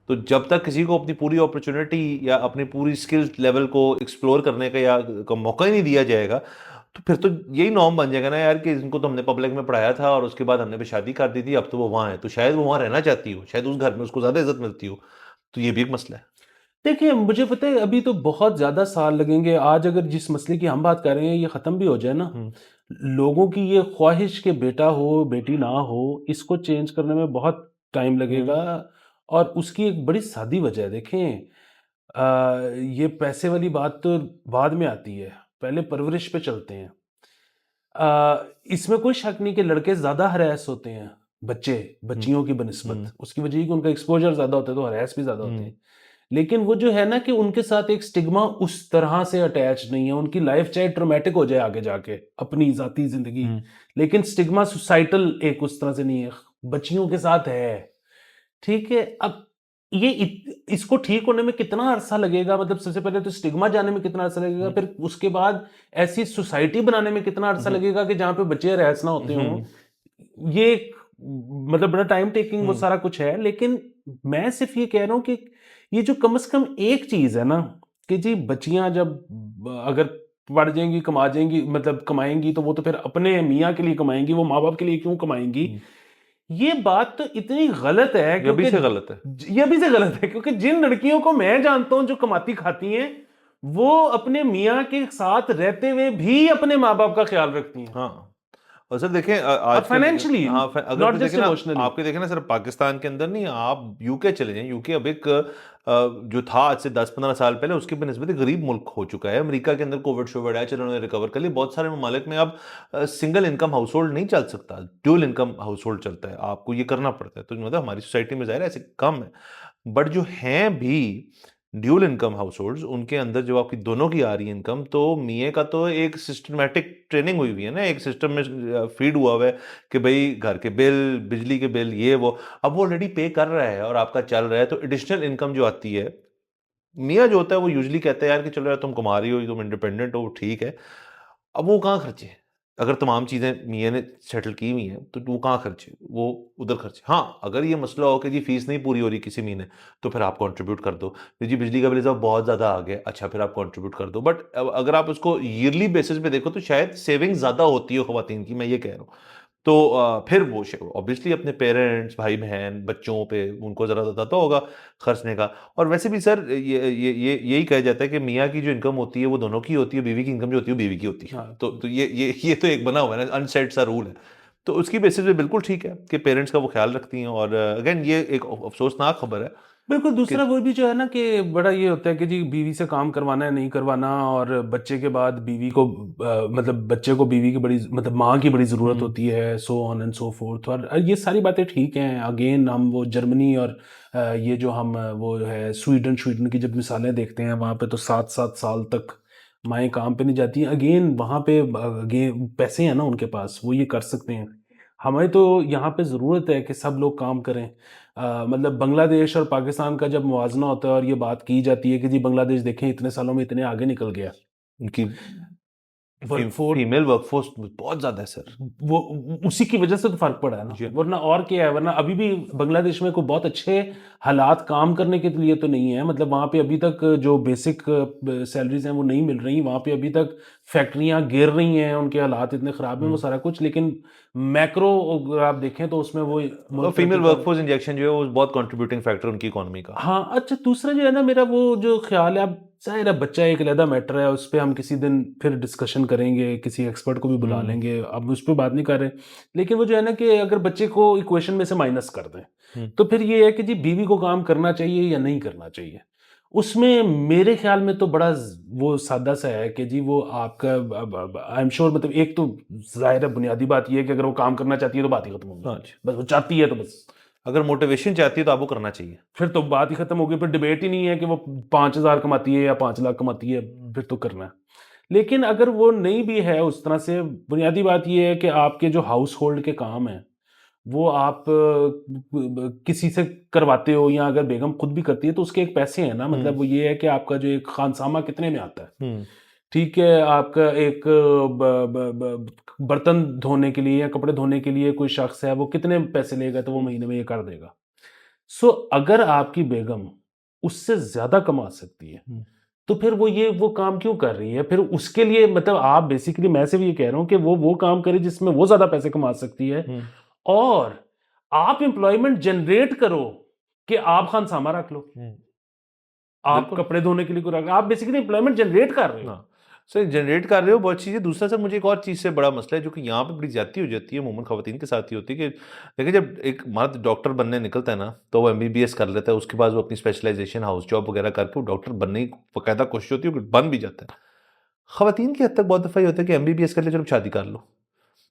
तो जब तक किसी को अपनी पूरी अपॉर्चुनिटी या अपनी पूरी स्किल लेवल को एक्सप्लोर करने का या का मौका ही नहीं दिया जाएगा, तो फिर तो यही नॉर्म बन जाएगा ना यार, कि इनको तो हमने पब्लिक में पढ़ाया था और उसके बाद हमने भी शादी कर दी थी, अब तो वो वहाँ है, तो शायद वो वहाँ रहना चाहती हो, शायद उस घर में उसको ज़्यादा इज्जत मिलती हो। तो ये भी एक मसला है। देखिए मुझे पता है अभी तो बहुत ज़्यादा साल लगेंगे। आज अगर जिस मसले की हम बात कर रहे हैं ये ख़त्म भी हो जाए ना, हम्म लोगों की ये ख्वाहिश कि बेटा हो बेटी ना हो, इसको चेंज करने में बहुत टाइम लगेगा। और उसकी एक बड़ी सादी वजह है, देखें, ये पैसे वाली बात तो बाद में आती है, पहले परवरिश पे चलते हैं। इसमें कोई शक नहीं कि लड़के ज़्यादा हरास होते हैं, बच्चे हम्म बच्चियों की बनिस्बत, हम्म उसकी वजह ये कि उनका एक्सपोजर ज़्यादा होता है तो हरास भी ज़्यादा होते हम्म हैं। लेकिन वो जो है ना कि उनके साथ एक स्टिग्मा उस तरह से अटैच नहीं है, उनकी लाइफ चाहे ट्रोमेटिक हो जाए आगे जाके अपनी ज़ाती ज़िंदगी, हम्म लेकिन स्टिग्मा सोसाइटल एक उस तरह से नहीं है, बच्चियों के साथ है। ठीक है, अब ये इसको ठीक होने में कितना अरसा लगेगा, मतलब सबसे पहले तो स्टिग्मा जाने में कितना अरसा लगेगा, हम्म फिर उसके बाद ऐसी सोसाइटी बनाने में कितना अरसा हम्म लगेगा कि जहाँ पे बच्चे रैस ना होते हों। हम्म ये एक मतलब बड़ा टाइम टेकिंग वो हम्म सारा कुछ है। लेकिन मैं सिर्फ ये कह रहा हूँ कि ये जो कम से कम एक चीज़ है ना, कि जी बच्चियाँ जब अगर पढ़ जाएंगी, कमा जाएंगी, मतलब कमाएंगी, तो वो तो फिर अपने मियाँ के लिए कमाएंगी, वो माँ बाप के लिए क्यों कमाएंगी। हम्म। ये बात तो इतनी गलत है, ये अभी क्योंकि से गलत है। ये भी से गलत है, क्योंकि जिन लड़कियों को मैं जानता हूं जो कमाती खाती हैं, वो अपने मियाँ के साथ रहते हुए भी अपने माँ बाप का ख्याल रखती हैं, हाँ, और सर देखें और आजकल, फाइनेंशियली, हाँ अगर नॉट जो जस्ट देखें ना, इमोशनली। आपके देखें ना सर, पाकिस्तान के अंदर नहीं, आप यूके चले जाएं, यूके अब एक जो था आज से 10-15 साल पहले, उसके बनस्बत गरीब मुल्क हो चुका है। अमेरिका के अंदर कोविड शोविड आया, चलो उन्होंने रिकवर कर लिया। बहुत सारे ममालिक में अब सिंगल इनकम हाउस होल्ड नहीं चल सकता, ड्यूल इनकम हाउस होल्ड चलता है, आपको ये करना पड़ता है। तो मतलब हमारी सोसाइटी में ज़ाहिर है ऐसे कम है, बट जो हैं भी ड्यूल इनकम हाउस होल्ड्स, उनके अंदर जब आपकी दोनों की आ रही है इनकम, तो मियाँ का तो एक सिस्टमेटिक ट्रेनिंग हुई हुई है ना, एक सिस्टम में फीड हुआ हुआ है कि भाई घर के बिल, बिजली के बिल, ये वो, अब वो ऑलरेडी पे कर रहा है और आपका चल रहा है, तो एडिशनल इनकम जो आती है, मियाँ जो होता है वो यूजुअली कहता है यार कि चलो यार तुम कमा रही हो, तुम इंडिपेंडेंट हो, ठीक है, अब वो कहाँ खर्चे? अगर तमाम चीज़ें मियाँ ने सेटल की हुई हैं, तो वो कहाँ खर्चे? वो उधर खर्चे। हाँ, अगर ये मसला हो कि जी फीस नहीं पूरी हो रही किसी महीने, तो फिर आप कंट्रीब्यूट कर दो। कि जी बिजली का बिल साहब बहुत ज़्यादा आ गया, अच्छा फिर आप कंट्रीब्यूट कर दो। बट अगर आप उसको ईयरली बेसिस पे देखो, तो शायद सेविंग ज़्यादा होती है ख़वातीन की, मैं ये कह रहा हूँ। तो फिर वो ऑब्वियसली अपने पेरेंट्स, भाई-बहन, बच्चों पे उनको ज़रा ज़्यादा तो होगा खर्चने का। और वैसे भी सर ये यही कहा जाता है कि मियाँ की जो इनकम होती है वो दोनों की होती है, बीवी की इनकम जो होती है वो बीवी की होती है। हाँ, तो ये तो एक बना हुआ है ना, अनसेट सा रूल है। तो उसकी बेसिस पे बिल्कुल ठीक है कि पेरेंट्स का वो ख्याल रखती हैं, और अगेन ये एक अफसोसनाक खबर है बिल्कुल। कि दूसरा वो भी जो है ना कि बड़ा ये होता है कि जी बीवी से काम करवाना है नहीं करवाना, और बच्चे के बाद बीवी को मतलब बच्चे को बीवी की बड़ी मतलब माँ की बड़ी ज़रूरत हुँ, होती है, so on and so fourth. और ये सारी बातें ठीक हैं। अगेन हम वो जर्मनी और ये जो हम वो है स्वीडन स्वीडन की जब मिसालें देखते हैं, वहाँ पे तो 7-7 साल तक माएँ काम पे नहीं जाती हैं। अगेन वहाँ पे अगेन पैसे हैं ना उनके पास, वो ये कर सकते हैं। हमें तो यहाँ पे ज़रूरत है कि सब लोग काम करें। मतलब बांग्लादेश और पाकिस्तान का जब मुवाजना होता है और ये बात की जाती है कि जी बांग्लादेश देखें इतने सालों में इतने आगे निकल गया, उनकी वर्कफोर्स फीमेल वर्कफोर्स बहुत ज्यादा है सर। वो उसी की वजह से तो फर्क पड़ा है ना, जी। वरना और क्या है, वरना अभी भी बांग्लादेश में कोई बहुत अच्छे हालात काम करने के लिए तो नहीं है। मतलब वहाँ पे अभी तक जो बेसिक सैलरीज हैं वो नहीं मिल रही, वहाँ पे अभी तक फैक्ट्रियाँ गिर रही हैं, उनके हालात इतने ख़राब हैं वो सारा कुछ। लेकिन मैक्रो अगर आप देखें तो उसमें वो मुल्क फीमेल तरक्की कर वर्कफोर्स इंजेक्शन जो है वो बहुत कंट्रीब्यूटिंग फैक्टर उनकी इकोनॉमी का। हाँ। अच्छा, दूसरा जो है ना मेरा वो जो ख्याल है, अब जाहिर है बच्चा एक अलहदा मैटर है, उस पर हम किसी दिन फिर डिस्कशन करेंगे, किसी एक्सपर्ट को भी बुला लेंगे, अब उस पर बात नहीं कर रहे। लेकिन वो जो है ना कि अगर बच्चे को इक्वेशन में से माइनस कर दें तो फिर ये है कि जी बीवी को काम करना चाहिए या नहीं करना चाहिए। उसमें मेरे ख्याल में तो बड़ा वो सादा सा है कि जी वो आपका आई एम श्योर, मतलब एक तो जाहिर है बुनियादी बात ये है कि अगर वो काम करना चाहती है तो बात ही खत्म होगी। हाँ जी। बस वो चाहती है तो बस अगर मोटिवेशन चाहती है तो आपको करना चाहिए। फिर तो बात ही खत्म होगी, फिर डिबेट ही नहीं है कि वो 5,000 कमाती है या 5 लाख कमाती है, फिर तो करना है। लेकिन अगर वो नहीं भी है उस तरह से, बुनियादी बात ये है कि आपके जो हाउस होल्ड के काम हैं वो आप किसी से करवाते हो, या अगर बेगम खुद भी करती है तो उसके एक पैसे हैं ना। मतलब वो ये है कि आपका जो एक खानसामा कितने में आता है, ठीक है, आपका एक बर्तन धोने के लिए या कपड़े धोने के लिए कोई शख्स है, वो कितने पैसे लेगा तो वो महीने में ये कर देगा। सो अगर आपकी बेगम उससे ज्यादा कमा सकती है तो फिर वो काम क्यों कर रही है? फिर उसके लिए मतलब आप बेसिकली, मैं से भी ये कह रहा हूं कि वो काम करे जिसमें वो ज्यादा पैसे कमा सकती है, और आप एम्प्लॉयमेंट जनरेट करो कि आप खानसामा रख लो, आप बिल्कुल। कपड़े धोने के लिए को रख, आप बेसिकली एम्प्लॉयमेंट जनरेट कर रहे हो। हाँ सर, जनरेट कर रहे हो बहुत चीज़ें। दूसरा सर मुझे एक और चीज़ से बड़ा मसला है जो कि यहाँ पे बड़ी ज्यादती हो जाती है, अमूमन खवातीन के साथ ही होती है कि देखिए जब एक मर्द डॉक्टर बनने निकलता है ना तो वो एमबीबीएस कर लेता है, उसके बाद वो अपनी स्पेशलाइजेशन हाउस जॉब वगैरह करके वो डॉक्टर बनने की बाकायदा कोशिश होती है, वो बन भी जाता है। खवातीन की हद तक बहुत दफ़ा ये होता है कि एमबीबीएस कर ले, चलो शादी कर लो।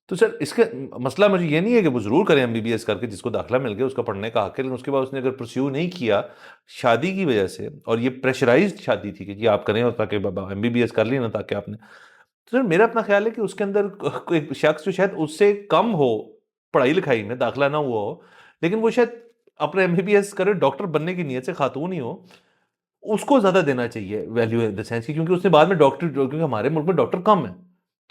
तो सर इसका मसला मुझे ये नहीं है कि वो ज़रूर करें एमबीबीएस करके, जिसको दाखिला मिल गया उसका पढ़ने का हक है, लेकिन उसके बाद उसने अगर परस्यू नहीं किया शादी की वजह से, और ये प्रेशराइज्ड शादी थी कि जी आप करें और ताकि बाबा एमबीबीएस कर ली ना ताकि आपने, तो सर मेरा अपना ख्याल है कि उसके अंदर कोई शख्स जो शायद उससे कम हो पढ़ाई लिखाई में, दाखिला ना हुआ हो, लेकिन वो शायद अपने एमबीबीएस करे डॉक्टर बनने की नीयत से, खातून ही हो, उसको ज़्यादा देना चाहिए वैल्यू इन द सेंस की, क्योंकि उसने बाद में डॉक्टर, क्योंकि हमारे मुल्क में डॉक्टर कम है,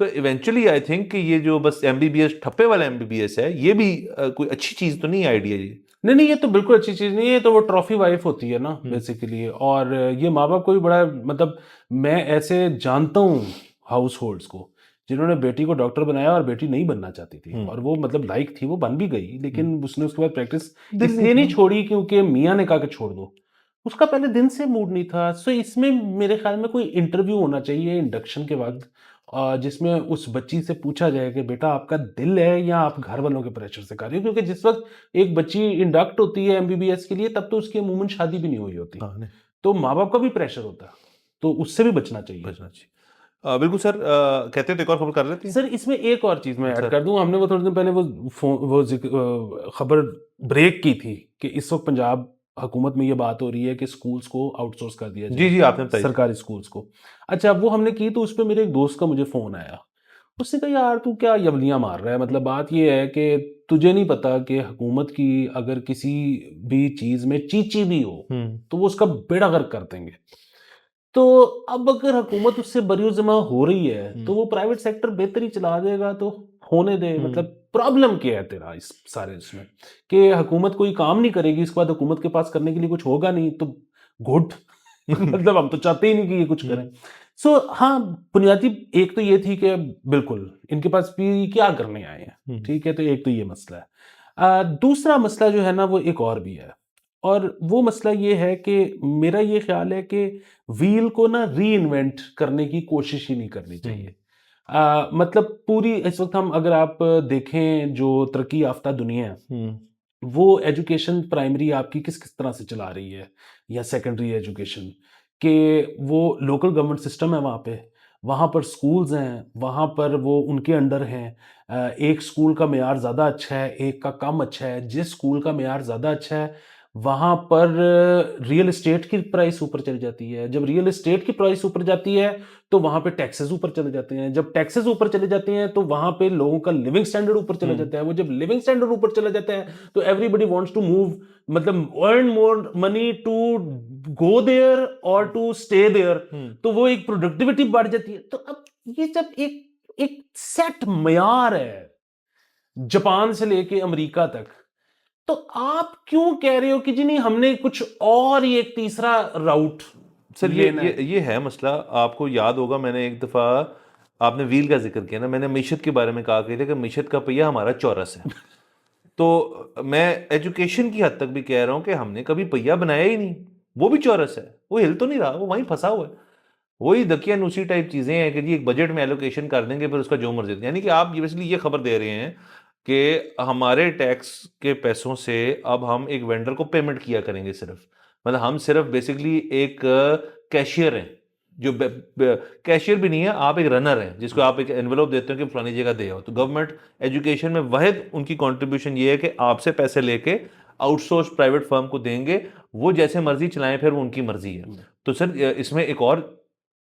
तो इवेंचुअली आई थिंक कि ये जो बस एमबीबीएस ठप्पे वाला एमबीबीएस है ये भी कोई अच्छी चीज़ तो नहीं है आइडिया ये। नहीं नहीं, ये तो बिल्कुल अच्छी चीज नहीं है, तो वो ट्रॉफी वाइफ होती है ना बेसिकली। और ये माँ बाप को भी बड़ा, मतलब मैं ऐसे जानता हूँ हाउस होल्ड्स को जिन्होंने बेटी को डॉक्टर बनाया और बेटी नहीं बनना चाहती थी, और वो मतलब लाइक थी, वो बन भी गई, लेकिन उसने उसके बाद प्रैक्टिस इसलिए नहीं छोड़ी क्योंकि मियाँ ने कहा कि छोड़ दो, उसका पहले दिन से मूड नहीं था। सो इसमें मेरे ख्याल में कोई इंटरव्यू होना चाहिए इंडक्शन के वक्त, जिसमें उस बच्ची से पूछा जाए कि बेटा आपका दिल है या आप घर वालों के प्रेशर से कर रही हो, क्योंकि जिस वक्त एक बच्ची इंडक्ट होती है एमबीबीएस के लिए तब तो उसकी अमूमन शादी भी नहीं हुई होती, हाँ नहीं तो माँ बाप का भी प्रेशर होता है, तो उससे भी बचना चाहिए। बचना चाहिए। बिल्कुल सर, कहते हैं तो एक और खबर कर लेते हैं सर इसमें एक और चीज मैं ऐड सर। कर दूं, हमने वो थोड़े दिन पहले खबर ब्रेक की थी कि इस वक्त पंजाब हुकूमत में ये बात हो रही है कि स्कूल्स को आउटसोर्स कर दिया जी जाए, जी आपने बताई। सरकारी स्कूल्स को। अच्छा, अब वो हमने की तो उस पर मेरे एक दोस्त का मुझे फोन आया, उसने कहा यार तू क्या यवलियां मार रहा है, मतलब बात ये है कि तुझे नहीं पता कि हुकूमत की अगर किसी भी चीज में चीची भी हो तो वो उसका बेड़ा गर्क कर देंगे। तो अब अगर हुकूमत उससे बरियोजमा हो रही है तो वो प्राइवेट सेक्टर बेहतर ही चला देगा, तो होने दे। मतलब प्रॉब्लम क्या है तेरा इस सारे इसमें कि हुकूमत कोई काम नहीं करेगी, इसके बाद हुकूमत के पास करने के लिए कुछ होगा नहीं, तो गुड मतलब हम तो चाहते ही नहीं कि ये कुछ करें। सो हाँ, बुनियादी एक तो ये थी कि बिल्कुल इनके पास भी क्या करने आए हैं, ठीक है, तो एक तो ये मसला है। दूसरा मसला जो है ना वो एक और भी है, और वो मसला ये है कि मेरा ये ख्याल है कि व्हील को ना री इन्वेंट करने की कोशिश ही नहीं करनी चाहिए। मतलब पूरी इस वक्त हम अगर आप देखें जो तरक्की याफ्ता दुनिया है वो एजुकेशन प्राइमरी आपकी किस किस तरह से चला रही है, या सेकेंडरी एजुकेशन के वो लोकल गवर्नमेंट सिस्टम है वहाँ पर स्कूल्स हैं, वहाँ पर वो उनके अंडर हैं। एक स्कूल का मेयार ज़्यादा अच्छा है, एक का कम अच्छा है, जिस स्कूल का मेयार ज़्यादा अच्छा है वहां पर रियल एस्टेट की प्राइस ऊपर चली जाती है। जब रियल एस्टेट की प्राइस ऊपर जाती है तो वहां पे टैक्सेस ऊपर चले जाते हैं। जब टैक्सेस ऊपर चले जाते हैं तो वहां पे लोगों का लिविंग स्टैंडर्ड ऊपर चला जाता है। वो जब लिविंग स्टैंडर्ड ऊपर चला जाता है तो एवरीबडी वांट्स टू मूव, मतलब earn more money to go there और टू स्टे देयर। तो वो एक प्रोडक्टिविटी बढ़ जाती है। तो अब ये जब एक एक सेट मयार है जापान से लेके अमेरिका तक, तो आप क्यों कह रहे हो कि जी नहीं हमने कुछ और ही एक तीसरा राउट सर लेना है? ये है मसला। आपको याद होगा मैंने एक दफ़ा, आपने व्हील का जिक्र किया ना, मैंने मीशत के बारे में कहा कि मीशत का पहिया हमारा चौरस है। तो मैं एजुकेशन की हद तक भी कह रहा हूं कि हमने कभी पहिया बनाया ही नहीं, वो भी चौरस है, वो हिल तो नहीं रहा, वो वहीं फंसा हुआ है। वही दकियानूसी टाइप चीजें हैं कि जी एक बजट में एलोकेशन कर देंगे फिर उसका जो मर्जी। यानी कि आप बेसिकली ये खबर दे रहे हैं कि हमारे टैक्स के पैसों से अब हम एक वेंडर को पेमेंट किया करेंगे सिर्फ, मतलब हम सिर्फ बेसिकली एक कैशियर हैं, जो कैशियर भी नहीं है, आप एक रनर हैं जिसको आप एक एनवेलोप देते हो कि फलानी जगह दे आओ। तो गवर्नमेंट एजुकेशन में वाहिद उनकी कंट्रीब्यूशन ये है कि आपसे पैसे लेके आउटसोर्स प्राइवेट फर्म को देंगे, वो जैसे मर्जी चलाएं, फिर वो उनकी मर्जी है। तो सर इसमें एक और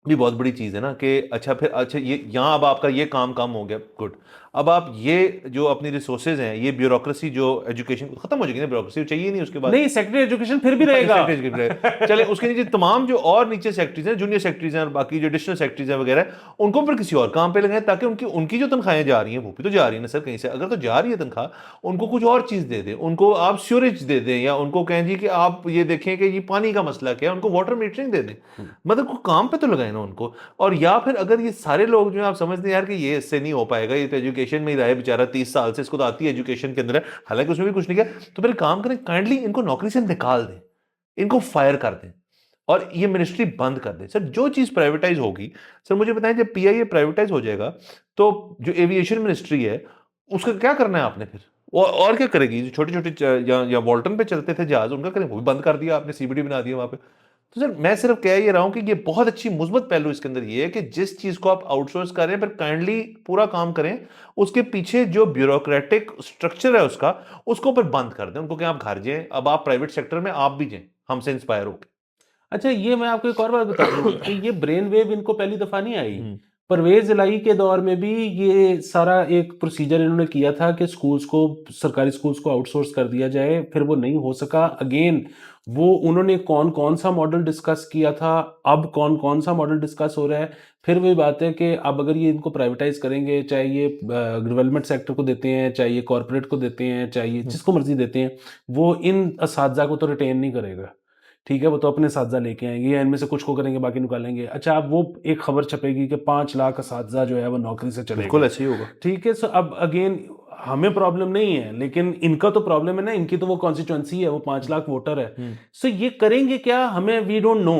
भी बहुत बड़ी चीज़ है ना कि अच्छा फिर अच्छा ये यहाँ अब आपका ये काम कम हो गया, गुड। अब आप ये जो अपनी रिसोर्सेज हैं, ये ब्यूरोक्रेसी जो एजुकेशन खत्म हो जाएगी ना, ब्यूरोक्रेसी चाहिए नहीं उसके बाद। नहीं, सेक्रेटरी एजुकेशन फिर भी रहेगा। चले उसके नीचे तमाम जो और नीचे सेक्रेटरीज हैं, जूनियर सेक्रेटरीज हैं और बाकी जो एडिशनल सेक्रेटरीज हैं वगैरह, उनको फिर किसी और काम पे लगाएं ताकि उनकी उनकी जो तनख्वाहें जा रही हैं वो भी तो जा रही है ना सर कहीं से। अगर तो जा रही है तनख्वाह, उनको कुछ और चीज़ दे दें, उनको आप स्योरेज दे दें, या उनको कहें जी कि आप ये देखें कि ये पानी का मसला क्या है, उनको वाटर मीटरिंग दे दें, मतलब को काम पे तो लगाए ना उनको। और या फिर अगर ये सारे लोग जो आप समझते हैं यार कि ये इससे नहीं हो पाएगा, ये तो एजुकेशन में ही रहा है बेचारा 30 साल से, इसको तो आती है एजुकेशन के अंदर है, हालांकि उसमें भी कुछ नहीं किया, तो फिर काम करें, काइंडली इनको नौकरी से निकाल दें, इनको फायर कर दें और ये मिनिस्ट्री बंद कर दें। सर जो चीज प्राइवेटाइज होगी, सर मुझे बताएं जब पीआईए प्राइवेटाइज हो जाएगा तो जो एविएशन मिनिस्ट्री है उसका क्या करना है आपने फिर? और क्या करेगी? जो छोटे छोटे या वॉल्टन पे चलते थे जहाज, उनका करें, वो भी बंद कर दिया आपने, सीबीडी बना दिया वहां पे। तो सर मैं सिर्फ कह ये रहा हूं कि ये बहुत अच्छी मुस्बत पहलू इसके अंदर ये है कि जिस चीज को आप आउटसोर्स करें फिर काइंडली पूरा काम करें, उसके पीछे जो ब्यूरोक्रेटिक स्ट्रक्चर है उसका, उसको फिर बंद कर दें, उनको कि आप घर जाएं, अब आप प्राइवेट सेक्टर में आप भी जाएं हमसे इंस्पायर होकर। अच्छा, ये मैं आपको एक और बात बता दूं कि ये ब्रेन वेव इनको पहली दफा नहीं आई। हम्म, परवेज इलाही के दौर में भी ये सारा एक प्रोसीजर इन्होंने किया था कि स्कूल्स को, सरकारी स्कूल्स को आउटसोर्स कर दिया जाए, फिर वो नहीं हो सका। अगेन वो उन्होंने कौन कौन सा मॉडल डिस्कस किया था, अब कौन कौन सा मॉडल डिस्कस हो रहा है। फिर वही बात है कि अब अगर ये इनको प्राइवेटाइज करेंगे, चाहे ये डेवलपमेंट सेक्टर को देते हैं, चाहे ये कॉरपोरेट को देते हैं, चाहे ये जिसको मर्जी देते हैं, वो इन असातिज़ा को तो रिटेन नहीं करेगा। ठीक है, वो तो अपने साथी लेके आएंगे या इनमें से कुछ को करेंगे, बाकी निकालेंगे। अच्छा, अब वो एक खबर छपेगी कि 5 लाख असातिज़ा जो है वो नौकरी से चले बिल्कुल गए। ऐसे ही होगा। ठीक है, सो अब अगेन हमें प्रॉब्लम नहीं है, लेकिन इनका तो प्रॉब्लम है ना, इनकी तो वो कॉन्स्टिट्यूंसी है, वो 5 लाख वोटर है। सो ये करेंगे क्या, हमें वी डोंट नो।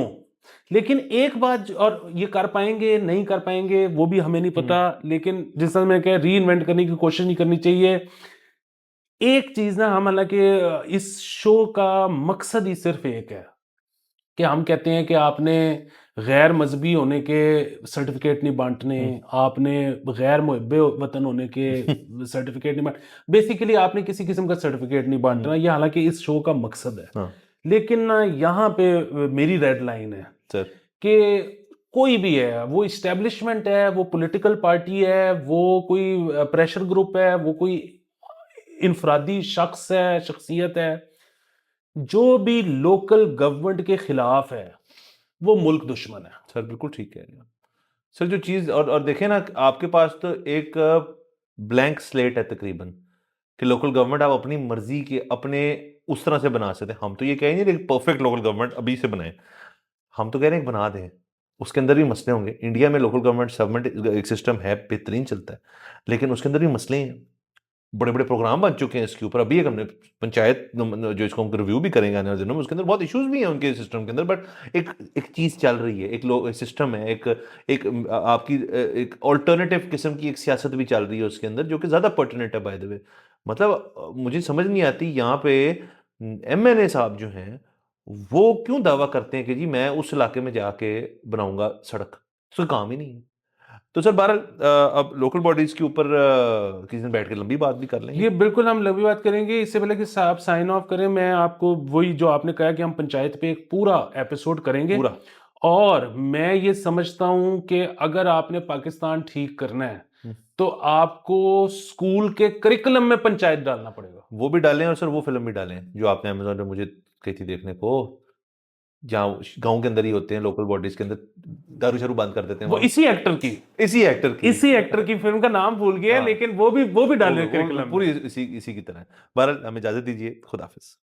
लेकिन एक बात, और ये कर पाएंगे नहीं कर पाएंगे वो भी हमें नहीं पता, लेकिन जिस तरह मैं कह, री इन्वेंट करने की कोशिश नहीं करनी चाहिए। एक चीज ना, हम हालांकि इस शो का मकसद ही सिर्फ एक है कि हम कहते हैं कि आपने गैर मजहबी होने के सर्टिफिकेट नहीं बांटने, आपने गैर मुहब्बे वतन होने के सर्टिफिकेट नहीं बांट, बेसिकली आपने किसी किस्म का सर्टिफिकेट नहीं बांटना। ये हालांकि इस शो का मकसद है। हाँ लेकिन ना यहाँ पे मेरी रेड लाइन है सर। कि कोई भी है, वो इस्टेब्लिशमेंट है, वो पॉलिटिकल पार्टी है, वो कोई प्रेशर ग्रुप है, वो कोई इनफरादी शख्स है, शख्सियत है, जो भी लोकल गवर्नमेंट के खिलाफ है वो मुल्क दुश्मन है। सर बिल्कुल ठीक कह रहे हैं आप। सर जो चीज़ और देखें ना, आपके पास तो एक ब्लैंक स्लेट है तकरीबन, कि लोकल गवर्नमेंट आप अपनी मर्जी के अपने उस तरह से बना सकते हैं। हम तो ये कह नहीं रहे परफेक्ट लोकल गवर्नमेंट अभी से बनाए, हम तो कह रहे हैं एक बना दें, उसके अंदर भी मसले होंगे। इंडिया में लोकल गवर्नमेंट गवर्नमेंट एक सिस्टम है, बेहतरीन चलता है, लेकिन उसके अंदर भी मसले हैं। बड़े बड़े प्रोग्राम बन चुके हैं इसके ऊपर। अभी एक हमने पंचायत जो इसको हम रिव्यू भी करेंगे आने वाले दिनों में, उसके अंदर बहुत इश्यूज भी हैं उनके सिस्टम के अंदर, बट एक एक चीज़ चल रही है, एक लोग सिस्टम है, एक एक आपकी एक ऑल्टरनेटिव किस्म की एक सियासत भी चल रही है उसके अंदर, जो कि ज़्यादा पर्टिनेंट है बाय द वे। मतलब मुझे समझ नहीं आती यहाँ पे एमएनए साहब जो हैं वो क्यों दावा करते हैं कि जी मैं उस इलाके में जाके बनाऊंगा सड़क, उसका काम ही नहीं है। तो सर बहरहाल अब लोकल बॉडीज के ऊपर किसी दिन बैठ के लंबी बात भी कर लेंगे। ये बिल्कुल हम लंबी बात करेंगे। इससे पहले कि आप साइन ऑफ करें, मैं आपको वही जो आपने कहा कि हम पंचायत पे एक पूरा एपिसोड करेंगे पूरा। और मैं ये समझता हूं कि अगर आपने पाकिस्तान ठीक करना है तो आपको स्कूल के करिकुलम में पंचायत डालना पड़ेगा। वो भी डालें और सर वो फिल्म भी डालें जो आपने अमेजोन पे मुझे कही थी देखने को, जहाँ गांव के अंदर ही होते हैं लोकल बॉडीज के अंदर दारू शारू बंद कर देते हैं वो वहाँ। इसी एक्टर की इसी एक्टर की फिल्म का नाम भूल गया हाँ। लेकिन वो भी डाले करिकुलम में। पूरी इसी की तरह है। बहरहाल हमें इजाजत दीजिए, खुदा हाफिज।